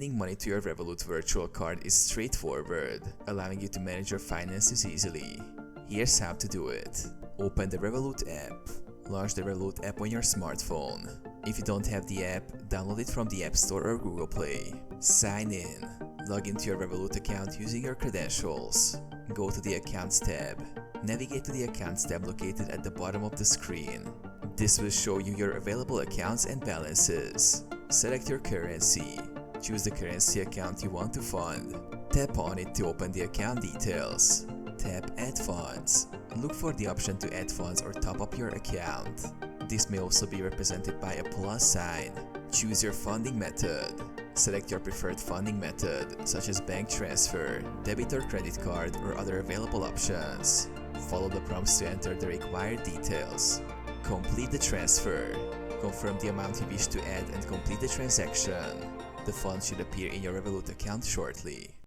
Sending money to your Revolut virtual card is straightforward, allowing you to manage your finances easily. Here's how to do it. Open the Revolut app. Launch the Revolut app on your smartphone. If you don't have the app, download it from the App Store or Google Play. Sign in. Log into your Revolut account using your credentials. Go to the Accounts tab. Navigate to the Accounts tab located at the bottom of the screen. This will show you your available accounts and balances. Select your currency. Choose the currency account you want to fund. Tap on it to open the account details. Tap Add Funds. Look for the option to add funds or top up your account. This may also be represented by a plus sign. Choose your funding method. Select your preferred funding method, such as bank transfer, debit or credit card, or other available options. Follow the prompts to enter the required details. Complete the transfer. Confirm the amount you wish to add and complete the transaction. The funds should appear in your Revolut account shortly.